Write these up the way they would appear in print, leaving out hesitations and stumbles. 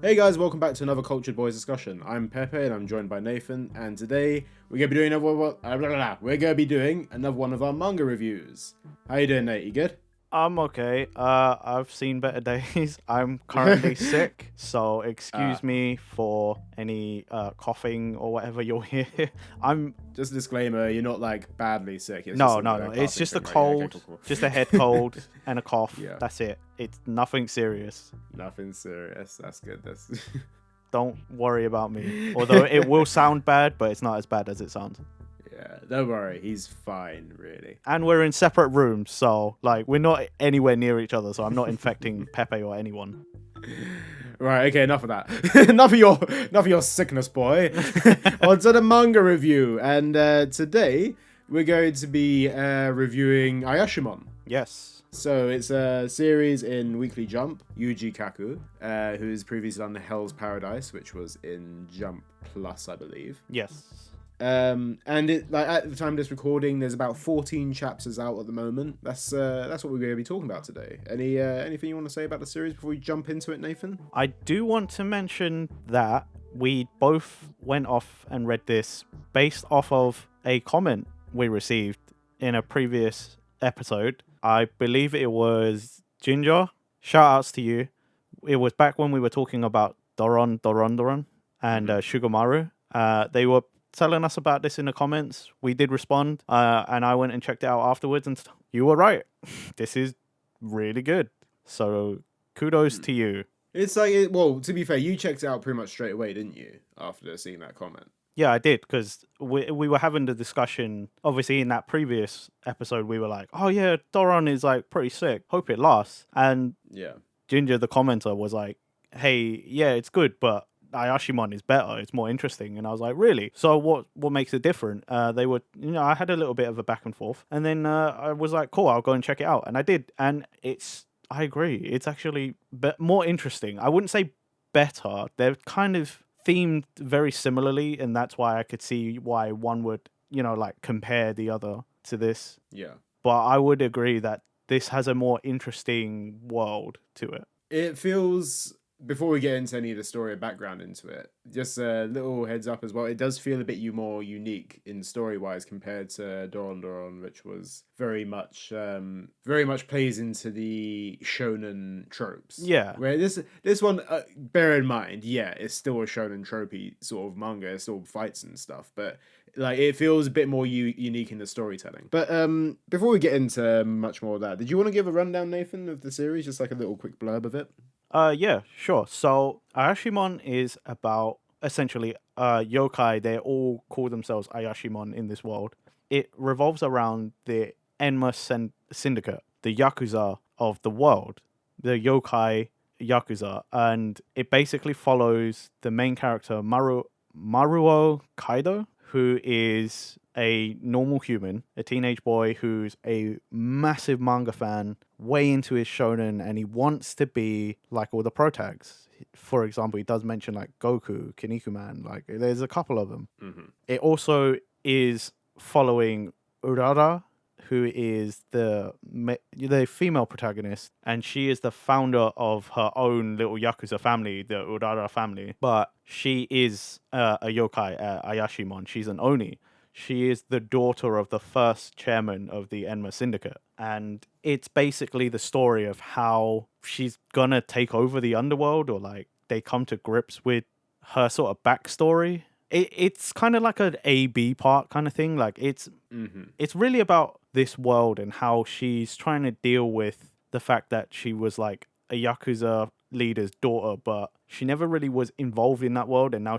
Hey guys, welcome back to another Cultured Boys discussion. I'm Pepe and I'm joined by Nathan, and today we're gonna be doing another one of our manga reviews. How you doing, Nate? You good? I'm okay. I've seen better days. I'm currently sick, so excuse me for any coughing or whatever you'll hear. I'm Just a disclaimer: you're not like badly sick. It's just no, a no, no. It's coughing just a thing, right? Yeah, okay, cold, cool. just a head cold and a cough. Yeah. That's it. It's nothing serious. Nothing serious. That's good. That's Don't worry about me. Although it will sound bad, but it's not as bad as it sounds. yeah. Don't worry, he's fine, really. And we're in separate rooms, so like we're not anywhere near each other, so I'm not infecting Pepe or anyone. Right, okay, enough of that. enough of your sickness, boy. On to the manga review, and today we're going to be reviewing Ayashimon. Yes. So it's a series in Weekly Jump. Yuji Kaku, who's previously done Hell's Paradise, which was in Jump Plus, I believe. Yes. And it like at the time of this recording, there's about 14 chapters out at the moment. That's what we're going to be talking about today. Anything you want to say about the series before we jump into it, Nathan? I do want to mention that we both went off and read this based off of a comment we received in a previous episode. I believe it was Ginger. Shout outs to you. It was back when we were talking about Doron and Shugamaru. They were telling us about this in the comments. We did respond, and I went and checked it out afterwards, and you were right. This is really good. So kudos to you. It's like, well, to be fair, you checked it out pretty much straight away, didn't you? After seeing that comment. Yeah, I did, because we were having the discussion. Obviously, in that previous episode, we were like, oh yeah, Doron is like pretty sick. Hope it lasts. And yeah, Ginger, the commenter, was like, hey, yeah, it's good, but Ayashimon is better. It's more interesting. And I was like, really? So what makes it different? They were, I had a little bit of a back and forth. And then I was like, cool, I'll go and check it out. And I did. And I agree. It's actually more interesting. I wouldn't say better. They're kind of themed very similarly, and that's why I could see why one would, like compare the other to this. Yeah. But I would agree that this has a more interesting world to it. It feels, before we get into any of the story or background into it, just a little heads up as well, it does feel a bit more unique in story-wise compared to Doron, which was very much plays into the shonen tropes. Yeah. Where this one, bear in mind, yeah, it's still a shonen tropey sort of manga, it still fights and stuff, but like it feels a bit more unique in the storytelling. But before we get into much more of that, did you want to give a rundown, Nathan, of the series, just like a little quick blurb of it? Yeah, sure. So Ayashimon is about essentially yokai. They all call themselves Ayashimon in this world. It revolves around the Enma Syndicate, the Yakuza of the world, the yokai Yakuza. And it basically follows the main character, Maruo Kaido, who is a normal human, a teenage boy who's a massive manga fan, way into his shonen, and he wants to be like all the protags. For example, he does mention like Goku, Kinnikuman, like there's a couple of them. Mm-hmm. It also is following Urara, who is the female protagonist, and she is the founder of her own little Yakuza family, the Urara family. But she is a yokai, Ayashimon. She's an Oni. She is the daughter of the first chairman of the Enma Syndicate. And it's basically the story of how she's gonna take over the underworld, or like they come to grips with her sort of backstory. It's kind of like an A-B part kind of thing. Like it's really about this world and how she's trying to deal with the fact that she was like a Yakuza leader's daughter, but she never really was involved in that world. And now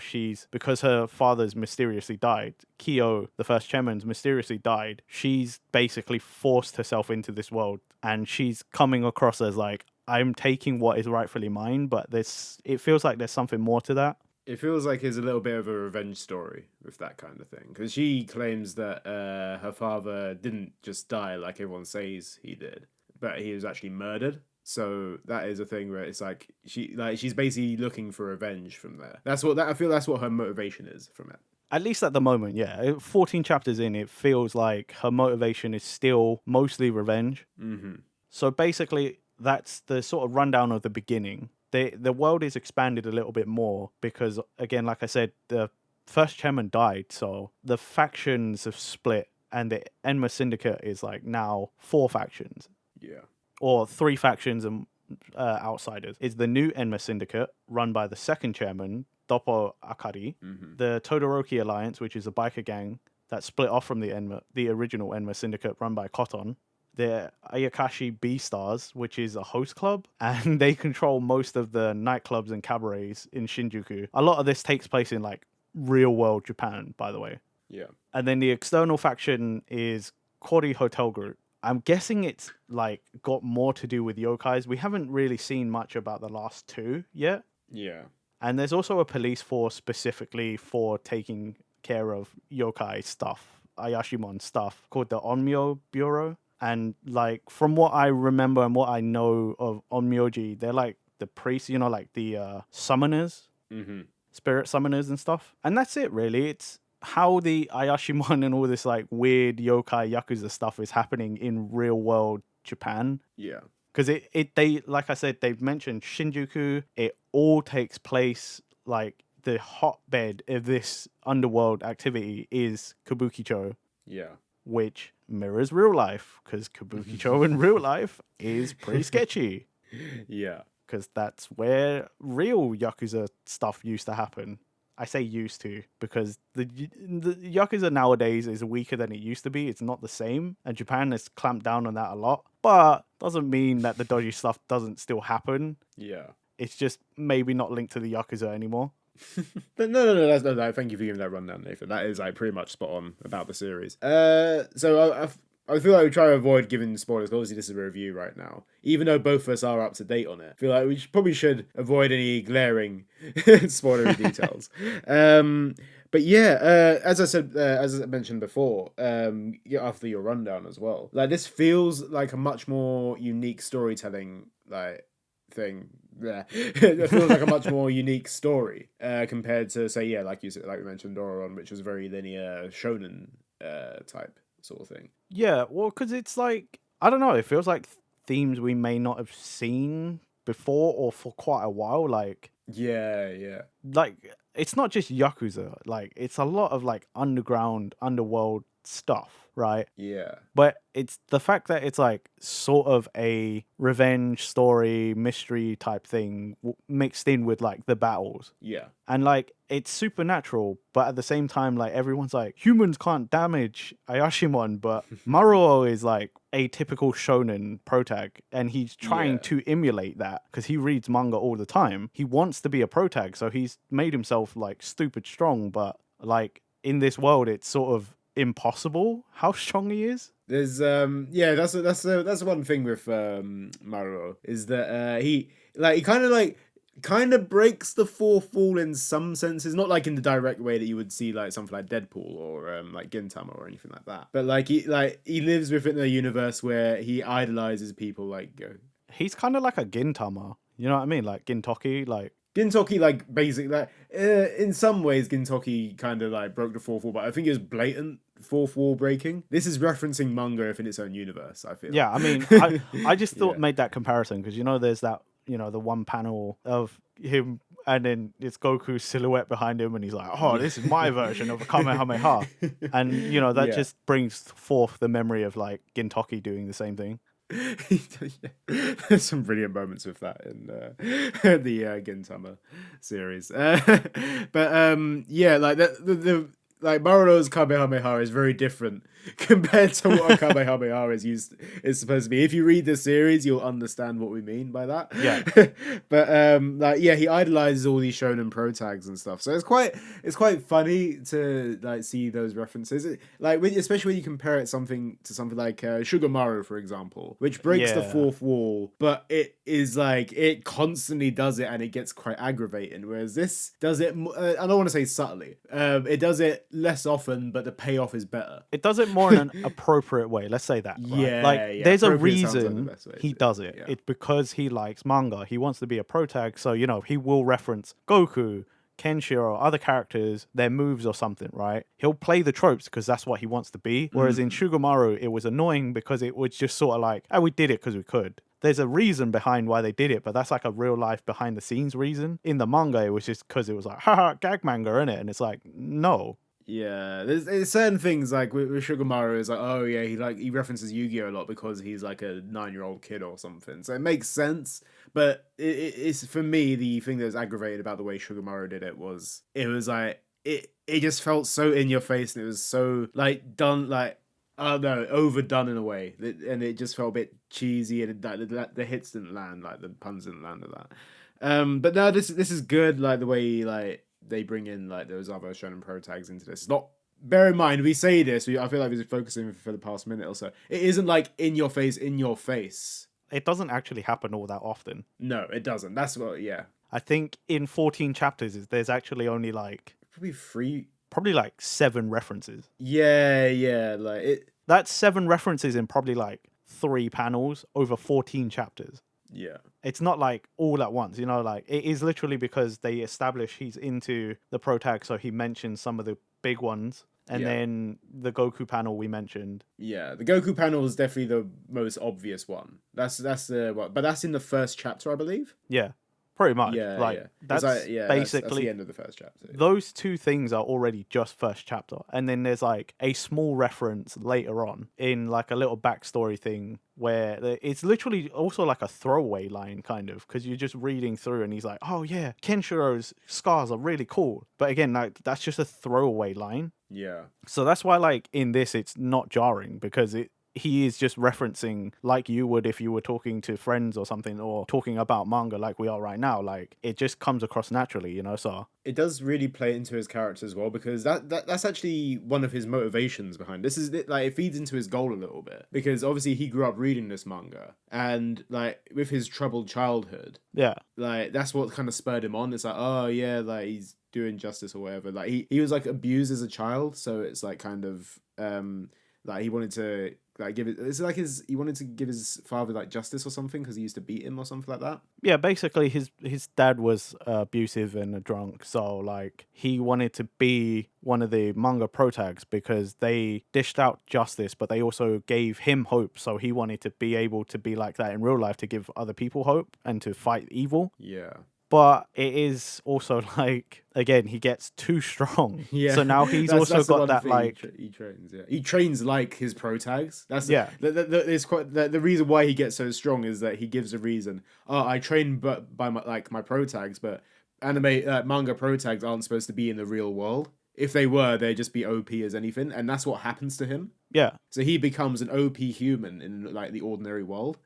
because her father's mysteriously died, Kyo, the first chairman's mysteriously died, she's basically forced herself into this world. And she's coming across as like, I'm taking what is rightfully mine, but it feels like there's something more to that. It feels like it's a little bit of a revenge story with that kind of thing. Because she claims that her father didn't just die like everyone says he did, but he was actually murdered. So that is a thing where it's like she's basically looking for revenge from there. I feel that's what her motivation is from it. At least at the moment, yeah. 14 chapters in, it feels like her motivation is still mostly revenge. Mm-hmm. So basically, that's the sort of rundown of the beginning. the world is expanded a little bit more because, again, like I said, the first chairman died, so the factions have split, and the Enma Syndicate is like now 4 factions. Yeah. Or 3 factions and outsiders. Is the new Enma Syndicate, run by the second chairman, Doppo Akari, the Todoroki Alliance, which is a biker gang that split off from the original Enma Syndicate, run by Cotton, the Ayakashi B-Stars, which is a host club, and they control most of the nightclubs and cabarets in Shinjuku. A lot of this takes place in like real world Japan, by the way. Yeah. And then the external faction is Kori Hotel Group. I'm guessing it's like got more to do with yokais. We haven't really seen much about the last 2 yet. Yeah. And there's also a police force specifically for taking care of yokai stuff, Ayashimon stuff, called the Onmyo Bureau. And like from what I remember and what I know of Onmyoji, they're like the priests, you know, like the summoners, spirit summoners and stuff. And that's it, really. It's how the Ayashimon and all this like weird yokai yakuza stuff is happening in real world Japan. Yeah. Because they like I said, they've mentioned Shinjuku. It all takes place like the hotbed of this underworld activity is Kabukicho. Yeah. Which mirrors real life, because Kabukicho in real life is pretty sketchy. Yeah. Because that's where real yakuza stuff used to happen. I say used to because the yakuza nowadays is weaker than it used to be. It's not the same, and Japan has clamped down on that a lot. But doesn't mean that the dodgy stuff doesn't still happen. Yeah. It's just maybe not linked to the yakuza anymore. But no. Thank you for giving that rundown, Nathan. That is like pretty much spot on about the series. So I feel like we try to avoid giving spoilers. Obviously, this is a review right now. Even though both of us are up to date on it, I feel like we probably should avoid any glaring spoilery details. But yeah, as I mentioned before, after your rundown as well, like this feels like a much more unique storytelling like thing. Yeah, it feels like a much more unique story compared to, say, yeah, like you said, like we mentioned, Doron, which was a very linear shonen type sort of thing. Yeah, well, because it's like, I don't know, it feels like themes we may not have seen before or for quite a while. Like, yeah, like it's not just yakuza. Like, it's a lot of like underworld stuff, right? Yeah. But it's the fact that it's like sort of a revenge story, mystery type thing mixed in with like the battles. Yeah. And like it's supernatural, but at the same time, like everyone's like, humans can't damage Ayashimon, but Maruo is like a typical shonen protag, and he's trying to emulate that because he reads manga all the time. He wants to be a protag, so he's made himself like stupid strong, but like in this world, it's sort of impossible how strong he is. There's that's one thing with Maruo is that he kind of breaks the fourth wall in some senses, not like in the direct way that you would see like something like Deadpool or like Gintama or anything like that, but like he lives within a universe where he idolizes people like he's kind of like a Gintama, you know what I mean, like Gintoki, like Gintoki, like basically like in some ways Gintoki kind of like broke the fourth wall, but I think it was blatant fourth wall breaking. This is referencing manga within its own universe, I feel. Yeah, I mean, I just thought made that comparison because, you know, there's that, you know, the one panel of him and then it's Goku's silhouette behind him and he's like, oh, this is my version of a Kamehameha. And, you know, that just brings forth the memory of like Gintoki doing the same thing. There's some brilliant moments with that in the Gintama series. But yeah, like the like Maruo's Kamehameha is very different compared to what a Kamehameha is supposed to be. If you read the series, you'll understand what we mean by that. Yeah. But like yeah, he idolizes all these shonen protags and stuff. So it's quite funny to like see those references. Like especially when you compare it to something like Sugamaru, for example, which breaks the fourth wall, but it is like it constantly does it and it gets quite aggravating. Whereas this does it. I don't want to say subtly. It does it less often, but the payoff is better. It does it more in an appropriate way. Let's say that. Right? Yeah, like there's a reason like he does it. Yeah. It's because he likes manga. He wants to be a protag, so you know he will reference Goku, Kenshiro, other characters, their moves or something. Right? He'll play the tropes because that's what he wants to be. Whereas in Sugamaru, it was annoying because it was just sort of like, oh, we did it because we could. there's a reason behind why they did it, but that's like a real life behind the scenes reason. In the manga, it was just because it was like, haha, gag manga, innit? And it's like, no. Yeah, there's certain things like with Sugamaru is like, oh yeah, he references Yu-Gi-Oh a lot because he's like a 9-year-old kid or something, so it makes sense. But it's for me, the thing that was aggravated about the way Sugamaru did it was like it just felt so in your face, and it was so like done, like I don't know, overdone in a way, and it just felt a bit cheesy, and the hits didn't land, like the puns didn't land at that. But no, this is good, like the way like they bring in like those other shonen pro tags into this. It's not. Bear in mind, we say this. I feel like we've been focusing for the past minute or so. It isn't like in your face. It doesn't actually happen all that often. No, it doesn't. That's what. Yeah, I think in 14 chapters, there's actually only like probably like 7 references. Yeah, like it. That's 7 references in probably like 3 panels over 14 chapters. Yeah. It's not like all at once, you know, like it is literally because they establish he's into the pro tag, so he mentions some of the big ones. And then the Goku panel we mentioned. Yeah, the Goku panel is definitely the most obvious one. That's the what, but that's in the first chapter, I believe. Yeah. Pretty much. Yeah, that's basically that's the end of the first chapter. Those 2 things are already just first chapter. And then there's like a small reference later on in like a little backstory thing where it's literally also like a throwaway line kind of, because you're just reading through and he's like, oh yeah, Kenshiro's scars are really cool. But again, like that's just a throwaway line. Yeah. So that's why like in this it's not jarring, because he is just referencing like you would if you were talking to friends or something, or talking about manga like we are right now. Like it just comes across naturally, you know. So it does really play into his character as well, because that's actually one of his motivations behind this. Is like it feeds into his goal a little bit, because obviously he grew up reading this manga, and like with his troubled childhood, like that's what kind of spurred him on. It's like, oh yeah, like he's doing justice or whatever. Like he was like abused as a child, so it's like kind of like he wanted to like give it. It's like he wanted to give his father like justice or something, because he used to beat him or something like that. Yeah, basically his dad was abusive and a drunk, so like he wanted to be one of the manga pro tags because they dished out justice, but they also gave him hope. So he wanted to be able to be like that in real life, to give other people hope and to fight evil. Yeah. But it is also like, again, he gets too strong. Yeah. So now he's also got that like he trains. Yeah, he trains like his pro tags. That's it's quite the reason why he gets so strong is that he gives a reason. Oh, I train but by my pro tags, but manga pro tags aren't supposed to be in the real world. If they were, they'd just be OP as anything, and that's what happens to him. Yeah. So he becomes an OP human in like the ordinary world.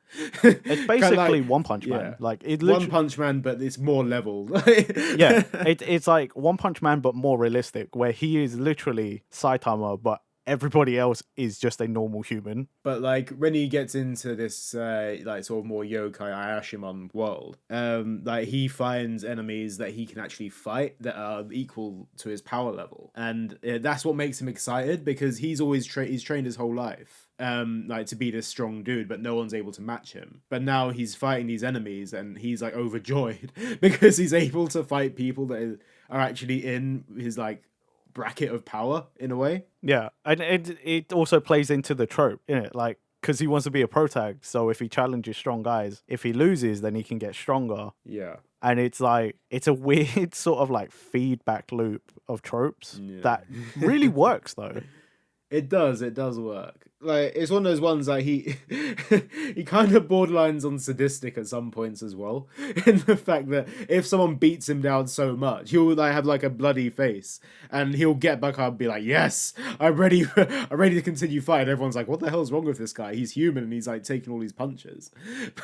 It's basically One Punch Man. Like it One Punch Man, but it's more leveled. Yeah. It's like One Punch Man, but more realistic, where he is literally Saitama, but everybody else is just a normal human. But like when he gets into this like sort of more yokai Ayashimon world, like he finds enemies that he can actually fight that are equal to his power level, and that's what makes him excited, because he's always he's trained his whole life like to be this strong dude, but no one's able to match him. But now he's fighting these enemies, and he's like overjoyed because he's able to fight people that are actually in his like bracket of power in a way. Yeah, and it also plays into the trope, innit? Like, because he wants to be a pro tag, so if he challenges strong guys, if he loses, then he can get stronger. Yeah. And it's like, it's a weird sort of like feedback loop of tropes that really works though. It does work. Like it's one of those ones that he kind of borderlines on sadistic at some points as well, in the fact that if someone beats him down so much, he'll like have like a bloody face, and he'll get back up and be like, "Yes, I'm ready to continue fighting." Everyone's like, "What the hell's wrong with this guy? He's human and he's like taking all these punches."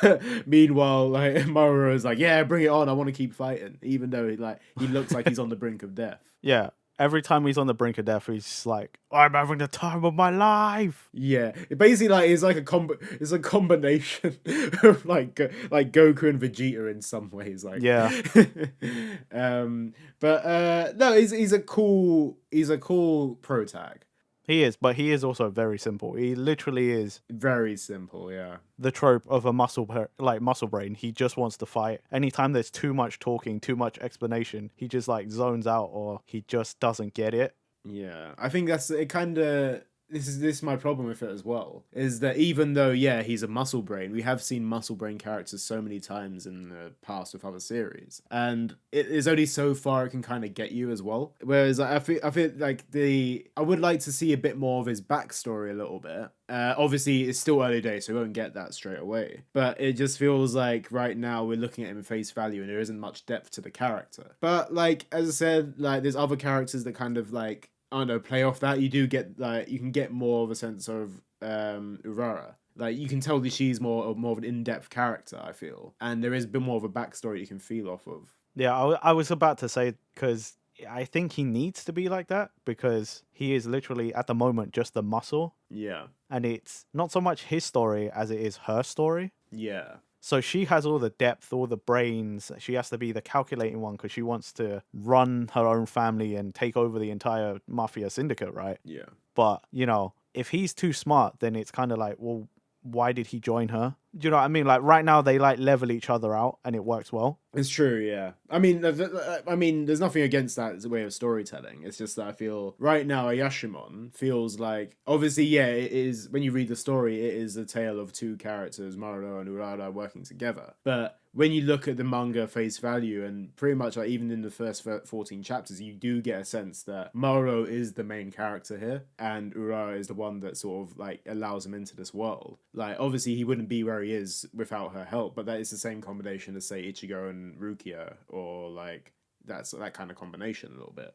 But meanwhile, like Maruro's like, "Yeah, bring it on. I want to keep fighting," even though he looks like he's on the brink of death. Yeah. Every time he's on the brink of death, he's like, "I'm having the time of my life." Yeah, it basically like it's like it's a combination of like Goku and Vegeta in some ways. Like but no, he's a cool pro tag. He is, but he is also very simple. He literally is very simple. Yeah, the trope of a muscle brain. He just wants to fight. Anytime there's too much talking, too much explanation, he just like zones out, or he just doesn't get it. Yeah, I think that's it. Kind of this is my problem with it as well, is that even though, yeah, he's a muscle brain, we have seen muscle brain characters so many times in the past with other series, and it is only so far it can kind of get you as well. Whereas I feel like I would like to see a bit more of his backstory a little bit. Obviously, it's still early days, so we won't get that straight away. But it just feels like right now we're looking at him in face value, and there isn't much depth to the character. But like as I said, like there's other characters that kind of like, I don't know, play off that. You do get like, you can get more of a sense of Urara. Like you can tell that she's more of an in-depth character, I feel, and there is a bit more of a backstory you can feel off of. Yeah, I was about to say, because I think he needs to be like that, because he is literally at the moment just the muscle, Yeah, and it's not so much his story as it is her story. yeah, So she has all the depth, all the brains. She has to be the calculating one because she wants to run her own family and take over the entire mafia syndicate, right? yeah. But, you know, if he's too smart, then it's kind of like, well, why did he join her? Do you know what I mean? Like right now they like level each other out and it works well. It's true, yeah. I mean, there's nothing against that as a way of storytelling. It's just that I feel right now Ayashimon feels like, obviously, yeah, it is, when you read the story, it is a tale of two characters, Maruo and Urara, working together. But when you look at the manga face value, and pretty much like even in the first 14 chapters, you do get a sense that Maruo is the main character here, and Urara is the one that sort of like allows him into this world. Like, obviously, he wouldn't be where he is without her help, but that is the same combination as, say, Ichigo and Rukia, or like that's that kind of combination a little bit.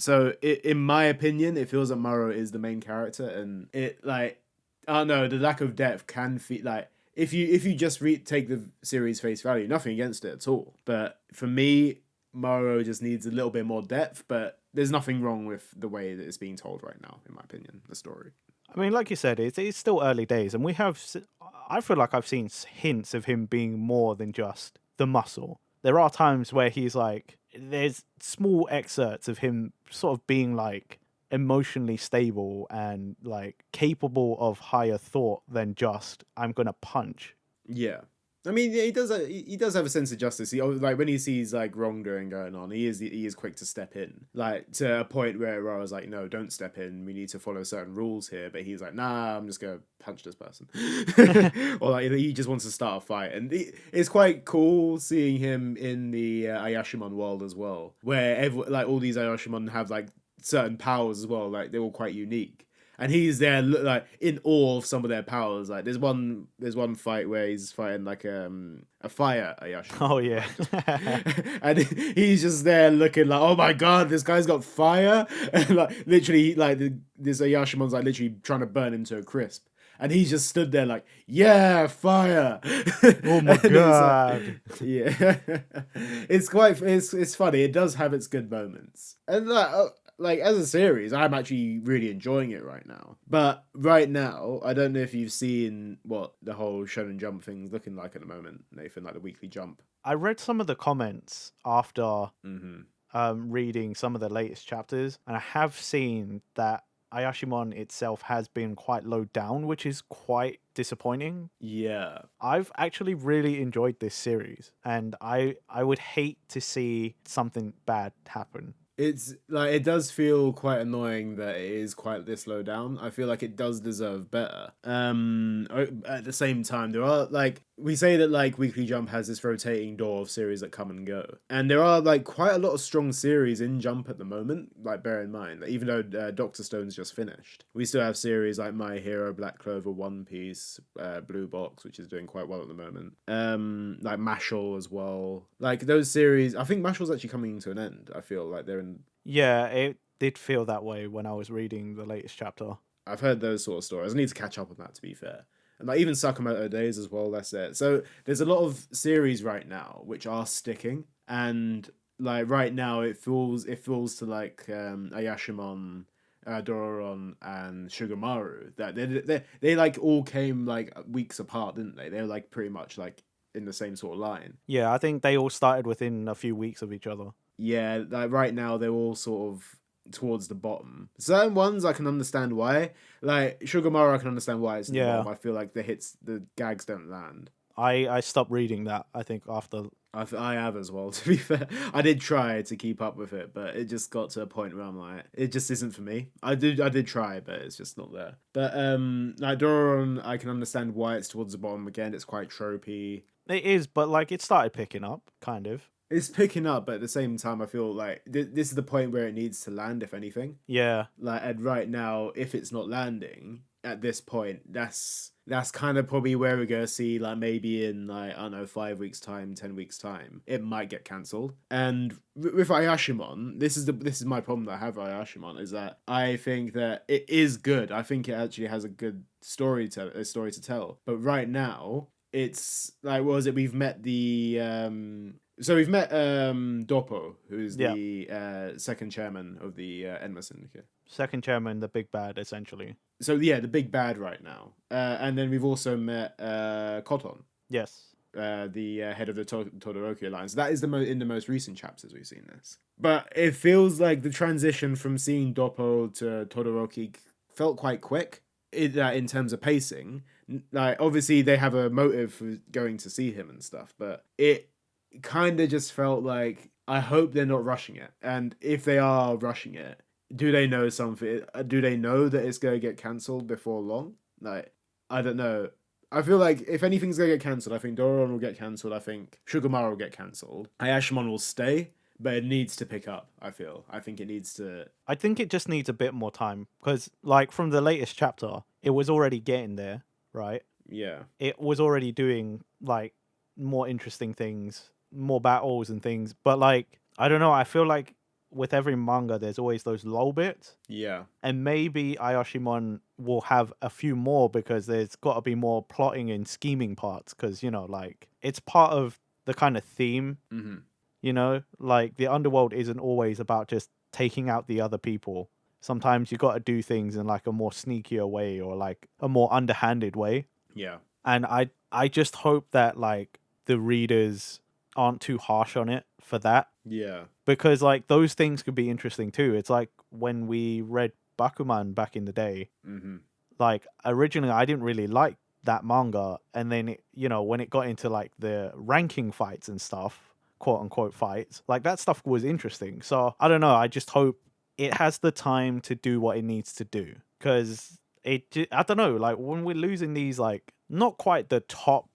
So in my opinion, it feels like Maruo is the main character, and it like, I don't know, the lack of depth can feel like, if you just take the series face value, nothing against it at all. But for me, Maruo just needs a little bit more depth. But there's nothing wrong with the way that it's being told right now, in my opinion, the story. I mean, like you said, it's still early days, and I feel like I've seen hints of him being more than just the muscle. There are times where he's like, there's small excerpts of him sort of being like emotionally stable and like capable of higher thought than just, I'm gonna punch. Yeah. I mean, yeah, he does have a sense of justice. Like when he sees like wrongdoing going on, he is quick to step in. Like to a point where I was like, no, don't step in. We need to follow certain rules here. But he's like, nah, I'm just gonna punch this person. Or like he just wants to start a fight, and it's quite cool seeing him in the Ayashimon world as well, where like all these Ayashimon have like certain powers as well. Like they're all quite unique. And he's there, like in awe of some of their powers. Like there's one fight where he's fighting like a fire Ayashimon. Oh yeah, and he's just there looking like, oh my god, this guy's got fire, and like literally, like this Ayashimon's like literally trying to burn him to a crisp. And he's just stood there like, yeah, fire. Oh my god. Like, yeah, it's funny. It does have its good moments, and like as a series, I'm actually really enjoying it right now. But right now, I don't know if you've seen what the whole Shonen Jump thing's looking like at the moment, Nathan, like the weekly Jump. I read some of the comments after reading some of the latest chapters, and I have seen that Ayashimon itself has been quite low down, which is quite disappointing. Yeah. I've actually really enjoyed this series, and I would hate to see something bad happen. It's like, it does feel quite annoying that it is quite this low down. I feel like it does deserve better. At the same time, there are like, we say that like Weekly Jump has this rotating door of series that come and go, and there are like quite a lot of strong series in Jump at the moment. Like bear in mind that even though Doctor Stone's just finished, we still have series like My Hero, Black Clover, One Piece, Blue Box, which is doing quite well at the moment. Like Mashal as well. Like those series, I think Mashal's actually coming to an end. I feel like they're in. Yeah, it did feel that way when I was reading the latest chapter. I've heard those sort of stories. I need to catch up on that, to be fair. And like even Sakamoto Days as well, that's it. So there's a lot of series right now which are sticking, and like right now it feels to like Ayashimon, Dororon, and Sugamaru, that they like all came like weeks apart, didn't they? They were like pretty much like in the same sort of line. Yeah, I think they all started within a few weeks of each other. Yeah, like right now they're all sort of towards the bottom. Certain ones I can understand why. Like Sugamaru, I can understand why it's in the bottom. I feel like the gags don't land. I stopped reading that, I think, after I have as well. To be fair, I did try to keep up with it, but it just got to a point where I'm like, it just isn't for me. I did try, but it's just not there. But like Doron, I can understand why it's towards the bottom again. It's quite tropey. It is, but like it started picking up, kind of. It's picking up, but at the same time, I feel like this is the point where it needs to land, if anything. Yeah. Like, and right now, if it's not landing at this point, that's kind of probably where we're gonna see, like, maybe in, like, I don't know, 5 weeks time, 10 weeks time, it might get cancelled. And with Ayashimon, this is my problem that I have with Ayashimon, is that I think that it is good. I think it actually has a good story to tell. But right now, it's like, what was it? We've met we've met Doppo, who's the second chairman of the Enma Syndicate. Second chairman, the big bad, essentially. So yeah, the big bad right now. And then we've also met Koton. Yes. The head of the Todoroki Alliance. That is in the most recent chapters we've seen this. But it feels like the transition from seeing Doppo to Todoroki felt quite quick in terms of pacing. Like, obviously they have a motive for going to see him and stuff, but it kind of just felt like, I hope they're not rushing it. And if they are rushing it, do they know something? Do they know that it's going to get cancelled before long? Like, I don't know. I feel like if anything's going to get cancelled, I think Doron will get cancelled. I think Sugimara will get cancelled. Ayashimon will stay, but it needs to pick up, I feel. I think it needs to... I think it just needs a bit more time. Because, like, from the latest chapter, it was already getting there, right? Yeah. It was already doing, like, more interesting things, more battles and things. But, like, I don't know. I feel like with every manga, there's always those lull bits. Yeah. And maybe Ayashimon will have a few more because there's got to be more plotting and scheming parts. Because, you know, like, it's part of the kind of theme. Mm-hmm. You know, like, the underworld isn't always about just taking out the other people. Sometimes you got to do things in, like, a more sneakier way or, like, a more underhanded way. Yeah. And I just hope that, like, the readers aren't too harsh on it for that. Yeah. Because, like, those things could be interesting too. It's like when we read Bakuman back in the day. Mm-hmm. Like, originally I didn't really like that manga. And then, when it got into, like, the ranking fights and stuff, quote unquote fights, like, that stuff was interesting. So, I don't know. I just hope it has the time to do what it needs to do. Because I don't know, like, when we're losing these, like, not quite the top,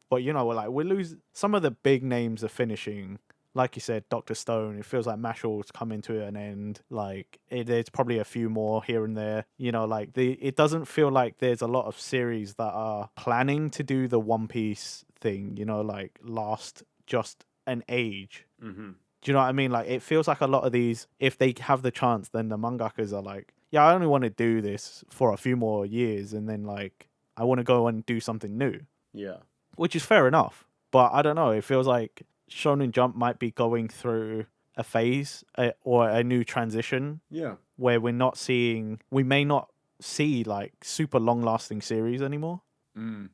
but, we're losing some of the big names are finishing. Like you said, Dr. Stone, it feels like Mashal's coming to an end. Like, there's probably a few more here and there. It doesn't feel like there's a lot of series that are planning to do the One Piece thing, like, last just an age. Mm-hmm. Do you know what I mean? Like, it feels like a lot of these, if they have the chance, then the mangakas are like, yeah, I only want to do this for a few more years, and then, like, I want to go and do something new. Yeah. Which is fair enough. But I don't know, it feels like Shonen Jump might be going through a phase or a new transition. Yeah. Where we may not see, like, super long-lasting series anymore.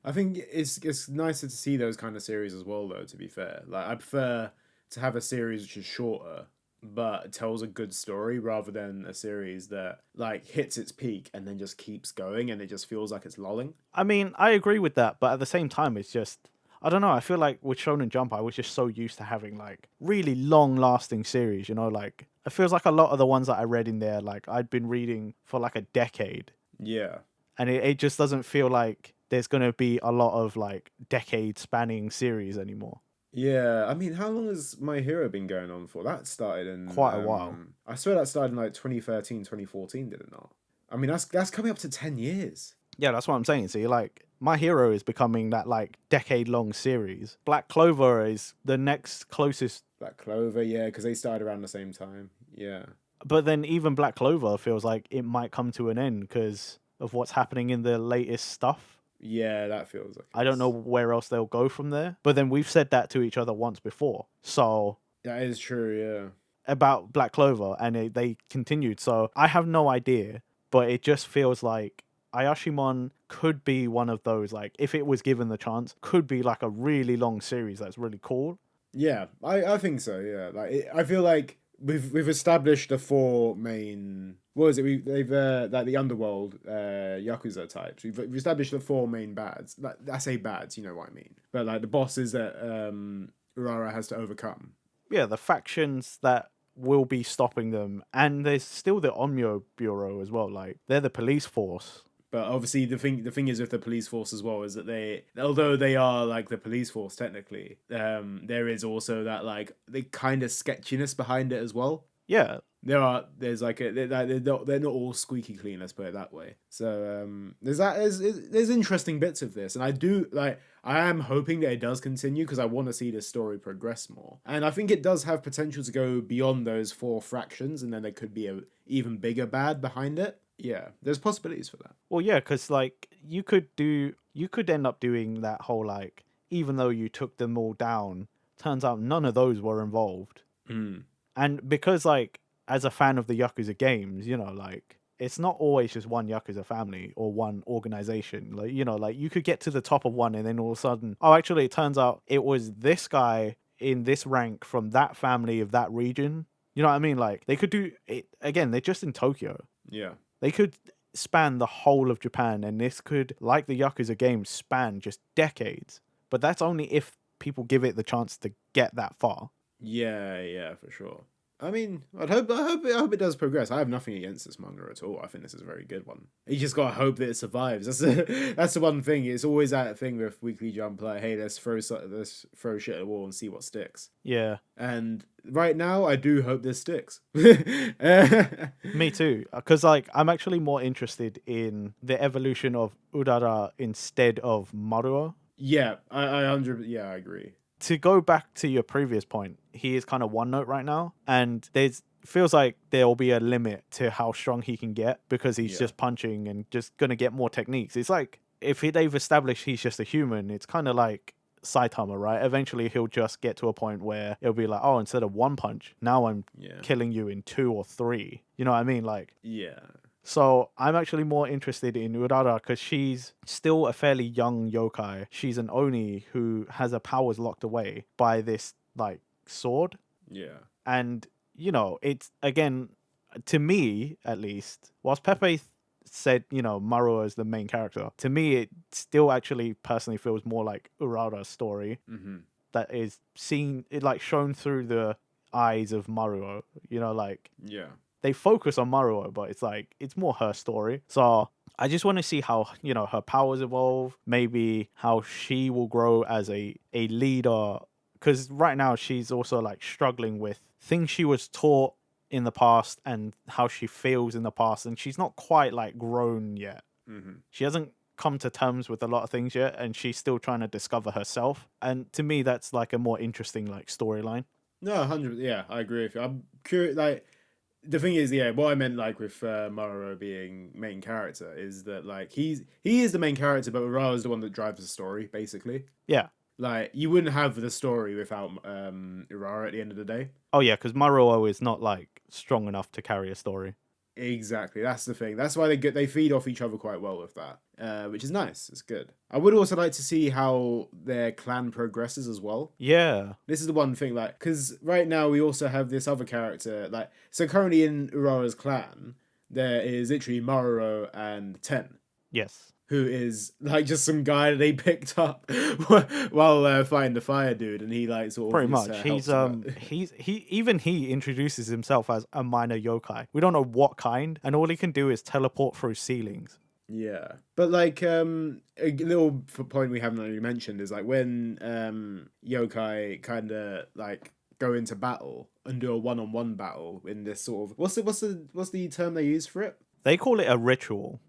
I think it's nicer to see those kind of series as well, though, to be fair. Like, I prefer to have a series which is shorter but tells a good story rather than a series that, like, hits its peak and then just keeps going and it just feels like it's lulling. I mean, I agree with that, but at the same time, it's just, I don't know, I feel like with Shonen Jump, I was just so used to having, like, really long-lasting series, like, it feels like a lot of the ones that I read in there, like, I'd been reading for, like, a decade. Yeah. And it just doesn't feel like there's going to be a lot of, like, decade-spanning series anymore. Yeah, I mean, how long has My Hero been going on for? That started in... Quite a while. I swear that started in, like, 2013, 2014, did it not? I mean, that's coming up to 10 years. Yeah, that's what I'm saying. See, like, My Hero is becoming that, like, decade-long series. Black Clover is the next closest... Black Clover, yeah, because they started around the same time. Yeah. But then even Black Clover feels like it might come to an end because of what's happening in the latest stuff. Yeah, that feels like I don't know where else they'll go from there. But then we've said that to each other once before. So... That is true, yeah. About Black Clover, and they continued. So I have no idea, but it just feels like Ayashimon could be one of those, like, if it was given the chance, could be like a really long series that's really cool. Yeah, I think so, yeah. Like, I feel like we've established the four main... What is it? They've like the underworld Yakuza types. We've established the four main bads. Like, I say bads, you know what I mean. But, like, the bosses that Urara has to overcome. Yeah, the factions that will be stopping them, and there's still the Onmyo Bureau as well. Like they're the police force. But obviously, the thing is with the police force as well is that although they are like the police force technically, there is also that like the kind of sketchiness behind it as well. Yeah, There's like they're not all squeaky clean, let's put it that way. So there's interesting bits of this, and I am hoping that it does continue because I want to see this story progress more, and I think it does have potential to go beyond those four fractions, and then there could be a even bigger bad behind it. Yeah, there's possibilities for that. well, yeah, because like you could end up doing that whole like, even though you took them all down, turns out none of those were involved. Mm. And because like as a fan of the Yakuza games, like it's not always just one Yakuza family or one organization. Like, like you could get to the top of one and then all of a sudden, oh, actually, it turns out it was this guy in this rank from that family of that region. You know what I mean? Like they could do it again. They're just in Tokyo. Yeah. They could span the whole of Japan, and this could, like the Yakuza games, span just decades. But that's only if people give it the chance to get that far. Yeah, for sure. I mean, I hope it does progress. I have nothing against this manga at all. I think this is a very good one. You just gotta hope that it survives. That's the one thing. It's always that thing with Weekly Jump, like, hey, let's throw shit at the wall and see what sticks. Yeah. And right now, I do hope this sticks. Me too, because like I'm actually more interested in the evolution of Urara instead of Maruo. Yeah, I agree. To go back to your previous point, he is kind of one note right now, and feels like there'll be a limit to how strong he can get because he's just punching and just gonna get more techniques. It's like if they've established he's just a human, it's kind of like Saitama, right? Eventually he'll just get to a point where it'll be like, oh, instead of one punch, now I'm killing you in 2 or 3. You know what I mean? Like, yeah. So I'm actually more interested in Urara because she's still a fairly young yokai. She's an Oni who has her powers locked away by this like sword. Yeah. And, it's again, to me at least, whilst Pepe said, Maruo is the main character, to me it still actually personally feels more like Urara's story that is shown through the eyes of Maruo, like. Yeah. They focus on Maruo, but it's more her story. So I just want to see how, her powers evolve, maybe how she will grow as a leader. Because right now she's also like struggling with things she was taught in the past and how she feels in the past. And she's not quite like grown yet. Mm-hmm. She hasn't come to terms with a lot of things yet. And she's still trying to discover herself. And to me, that's like a more interesting like storyline. No, 100. Yeah, I agree with you. I'm curious, like, the thing is, what I meant like with Maruo being main character is that like he is the main character, but Urara is the one that drives the story, basically. Yeah. Like you wouldn't have the story without Urara at the end of the day. Oh yeah, because Maruo is not like strong enough to carry a story. Exactly, that's the thing. That's why they feed off each other quite well with that, which is nice. It's good. I would also like to see how their clan progresses as well. Yeah. This is the one thing, like, because right now we also have this other character, like, so currently in Urara's clan, there is literally Maruo and Ten. Yes. Who is like just some guy that they picked up while fighting the fire dude, and he like sort of pretty much. He introduces himself as a minor yokai. We don't know what kind, and all he can do is teleport through ceilings. Yeah, but like a little point we haven't really mentioned is like when yokai kind of like go into battle and do a one-on-one battle in this sort of what's the term they use for it? They call it a ritual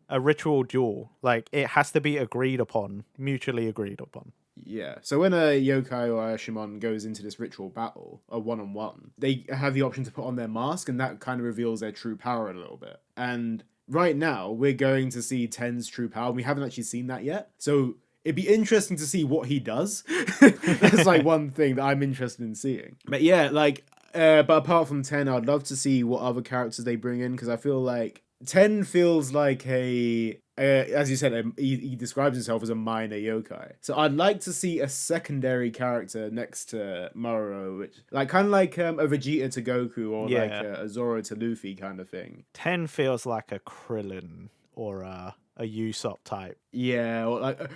duel. Like, it has to be agreed upon, mutually agreed upon. Yeah. So when a yokai or Ayashimon goes into this ritual battle, a one-on-one, they have the option to put on their mask, and that kind of reveals their true power a little bit. And right now, we're going to see Ten's true power. We haven't actually seen that yet. So it'd be interesting to see what he does. That's like one thing that I'm interested in seeing. But yeah, like, but apart from Ten, I'd love to see what other characters they bring in, because I feel like Ten feels like as you said, he describes himself as a minor yokai. So I'd like to see a secondary character next to Maruo, which like kind of like a Vegeta to Goku or like a Zoro to Luffy kind of thing. Ten feels like a Krillin or a Usopp type. Yeah, or like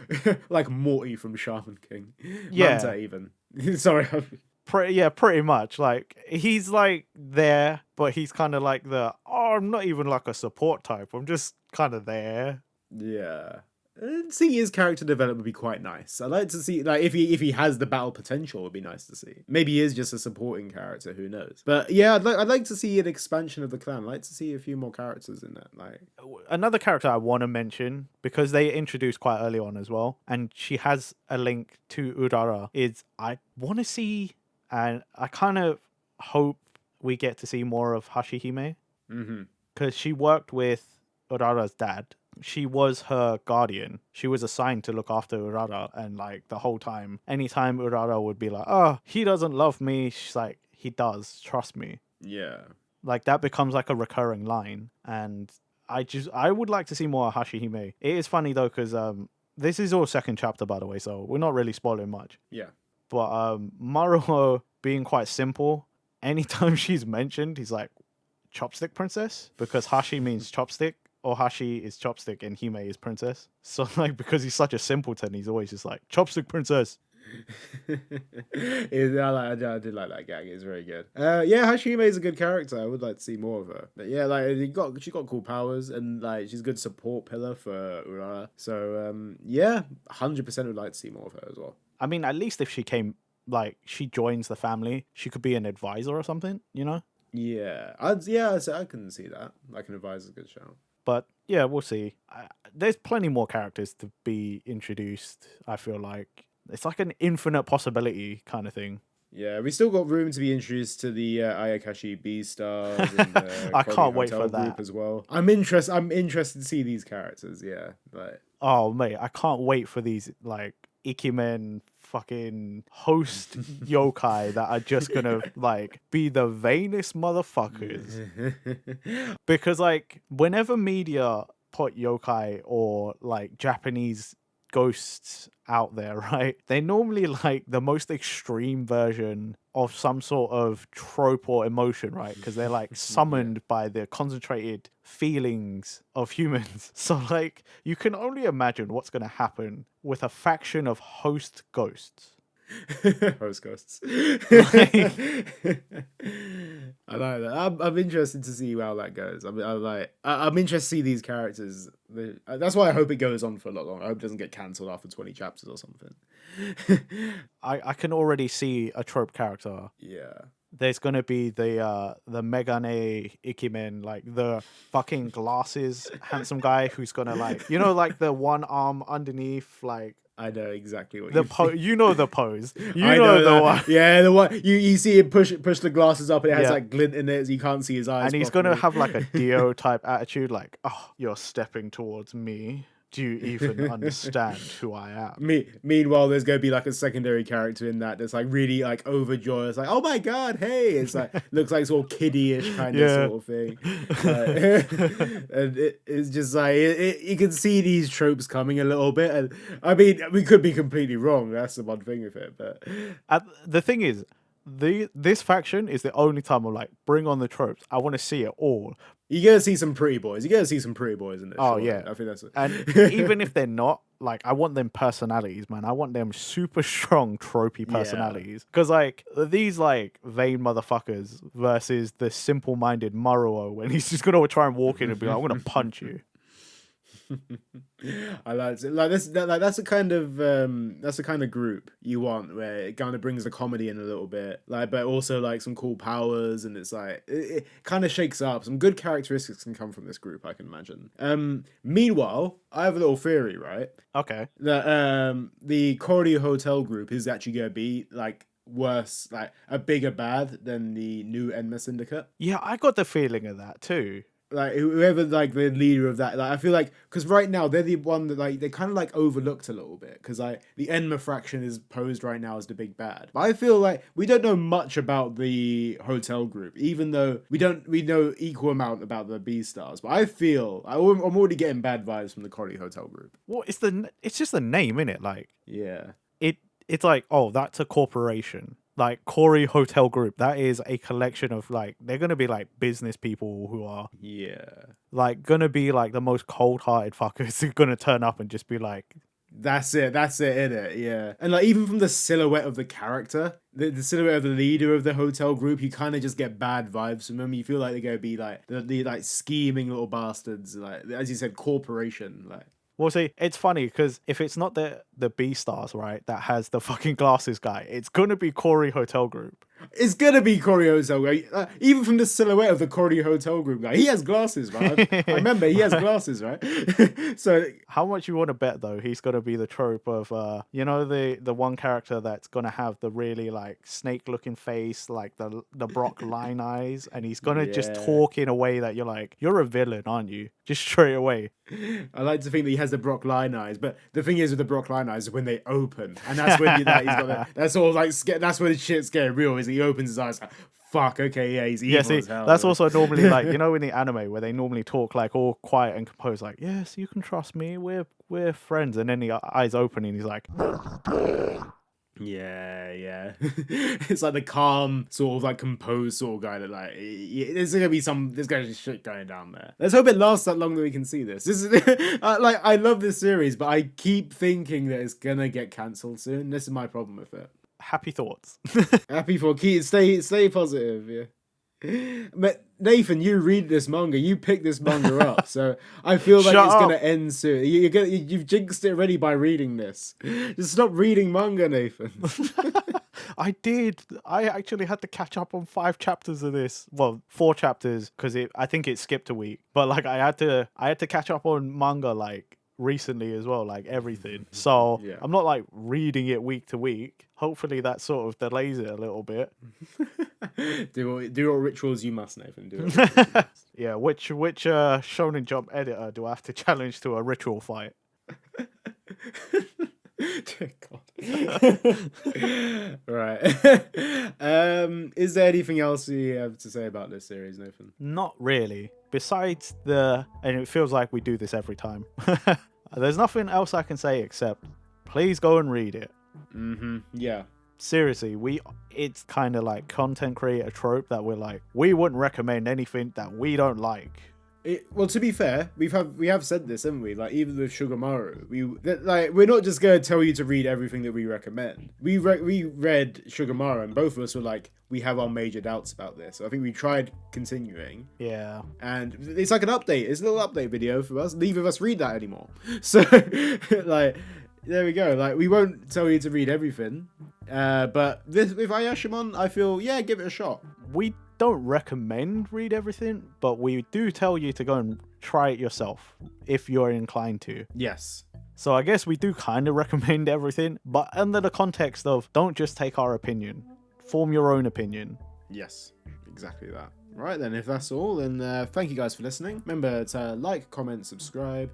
like Morty from Shaman King. Yeah. Manta even. Sorry. Pretty much. Like he's like there, but he's kind of like I'm not even like a support type. I'm just kind of there. Yeah. Seeing his character develop would be quite nice. I'd like to see, like, if he has the battle potential, it would be nice to see. Maybe he is just a supporting character, who knows? But yeah, I'd like to see an expansion of the clan. I'd like to see a few more characters in that. Like, Another character I want to mention, because they introduced quite early on as well, and she has a link to Urara, is I want to see, and I kind of hope we get to see more of Hashihime, because she worked with Urara's dad. She was her guardian. She was assigned to look after Urara, and like the whole time, anytime Urara would be like, "Oh, he doesn't love me," she's like, "He does, trust me." yeah. Like that becomes like a recurring line, and I would like to see more of Hashihime. It is funny though, because this is all second chapter, by the way, so we're not really spoiling much. Yeah. But Maruho being quite simple, anytime she's mentioned, he's like, "Chopstick princess," because Hashi means chopstick, or Hashi is chopstick and Hime is princess. So like, because he's such a simpleton, he's always just like, "Chopstick princess." I did like that gag. It's very good. Yeah, Hashime is a good character. I would like to see more of her. But yeah, like she got cool powers, and like she's a good support pillar for Urara. So yeah, 100% would like to see more of her as well. I mean, at least if she came, like, she joins the family, she could be an advisor or something, you know? Yeah, I can see that. Like an advisor's a good shout. But yeah, we'll see. There's plenty more characters to be introduced. I feel like it's like an infinite possibility kind of thing. Yeah, we still got room to be introduced to the Ayakashi B stars and the I can't wait Hotel for that group as well. I'm interested to see these characters. Yeah, like oh mate, I can't wait for these like Ikimen fucking host yokai that are just gonna like be the vainest motherfuckers. Because like whenever media put yokai or like Japanese ghosts out there, right? They're normally like the most extreme version of some sort of trope or emotion, right? Because they're like summoned by the concentrated feelings of humans. So like you can only imagine what's going to happen with a faction of host ghosts. Host ghosts. I like that. I'm interested to see how that goes. I'm interested to see these characters. That's why I hope it goes on for a lot longer. I hope it doesn't get cancelled after 20 chapters or something. I can already see a trope character. Yeah. There's gonna be the Megane Ikimen, like the fucking glasses handsome guy who's gonna like, you know, like the one arm underneath, like I know exactly what the you know the pose. You I know the that. one. Yeah, the one you see him push the glasses up and it has like glint in it, so you can't see his eyes. And he's properly. gonna have like a Dio type attitude, like, "Oh, you're stepping towards me. Do you even understand who I am?" Meanwhile, there's gonna be like a secondary character in that's like really like overjoyed. It's like, oh my god, hey! It's like looks like sort of kiddie-ish kind of sort of thing. And it's just like you can see these tropes coming a little bit. And I mean, we could be completely wrong. That's the one thing with it. But the thing is, this faction is the only time I'm like, bring on the tropes. I want to see it all. You're gonna see some pretty boys. You're gonna see some pretty boys in this. Oh, surely. yeah. I think that's it. And even if they're not, like, I want them personalities, man. I want them super strong tropey personalities. Because like these like vain motherfuckers versus the simple-minded Maruo, when he's just gonna try and walk in and be like, "I'm gonna punch you." I like it. Like this. That's the kind of group you want, where it kind of brings the comedy in a little bit, like, but also like some cool powers, and it's like it kind of shakes up. Some good characteristics can come from this group, I can imagine. Meanwhile, I have a little theory, right? Okay. That the Koryu Hotel group is actually gonna be like worse, like a bigger bad than the new Enma Syndicate. Yeah, I got the feeling of that too. Like whoever like the leader of that, like I feel like because right now they're the one that like they kind of like overlooked a little bit, because like the Enma faction is posed right now as the big bad, but I feel like we don't know much about the hotel group, even though we know equal amount about the B stars. But I feel I'm already getting bad vibes from the Koryu Hotel group. Well, it's just the name, innit? Like Yeah, it's like, oh, that's a corporation. Like Corey Hotel Group, that is a collection of like, they're gonna be like business people who are yeah, like gonna be like the most cold-hearted fuckers who are gonna turn up and just be like, That's it, innit? Yeah. And like even from the silhouette of the character, the silhouette of the leader of the hotel group, you kind of just get bad vibes from them. You feel like they're gonna be like the like scheming little bastards, like as you said, corporation, like. Well, see, it's funny because if it's not the B stars, right, that has the fucking glasses guy, it's gonna be Corey Hotel Group. It's gonna be Corey Hotel guy. Even from the silhouette of the Corey Hotel Group guy, he has glasses, right? I remember he has glasses, right? So how much you want to bet though he's gonna be the trope of the one character that's gonna have the really like snake looking face, like the Brock line eyes, and he's gonna just talk in a way that you're like, you're a villain, aren't you? Just straight away. I like to think that he has the Brock line eyes, but the thing is with the Brock line eyes, when they open, and that's when he's got that's all like that's when the shit's getting real. Is he opens his eyes like, fuck, okay, yeah, he's evil as hell. That's also normally like, in the anime where they normally talk like all quiet and composed, like, yes, you can trust me, we're friends, and then the eyes open and he's like, yeah. It's like the calm, sort of like composed sort of guy that like there's gonna be shit going down there. Let's hope it lasts that long that we can see this. This is like I love this series, but I keep thinking that it's gonna get cancelled soon. This is my problem with it. Happy thoughts. Happy for stay positive, yeah. But Nathan, you read this manga, you pick this manga up, so I feel like it's gonna end soon. You've jinxed it already by reading this. Just stop reading manga, Nathan. I did. I actually had to catch up on 5 chapters of this. Well, 4 chapters because I think it skipped a week. But like I had to catch up on manga like recently as well, like everything. So yeah. I'm not like reading it week to week. Hopefully that sort of delays it a little bit. do what rituals you must, Nathan. Do yeah, which Shonen Jump editor do I have to challenge to a ritual fight? Right. Is there anything else you have to say about this series, Nathan? Not really. Besides and it feels like we do this every time. There's nothing else I can say except please go and read it. Yeah. Seriously, it's kind of like content creator trope that we're like, we wouldn't recommend anything that we don't like. Well, to be fair, we have said this, haven't we? Like even with Sugamaru, we're not just going to tell you to read everything that we recommend. We read Sugamaru, and both of us were like, we have our major doubts about this. So I think we tried continuing. Yeah. And it's like an update. It's a little update video for us. Neither of us read that anymore. So like, there we go. Like we won't tell you to read everything. But with Ayashimon, I feel give it a shot. We don't recommend read everything, but we do tell you to go and try it yourself if you're inclined to. Yes. So I guess we do kind of recommend everything, but under the context of don't just take our opinion. Form your own opinion. Yes, exactly that. Right then, if that's all, then thank you guys for listening. Remember to like, comment, subscribe,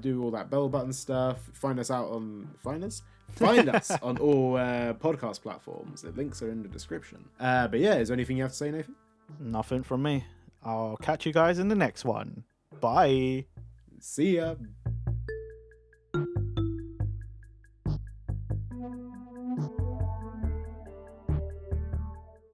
do all that bell button stuff. Find us on all podcast platforms. The links are in the description. But yeah, is there anything you have to say, Nathan? Nothing from me. I'll catch you guys in the next one. Bye. See ya.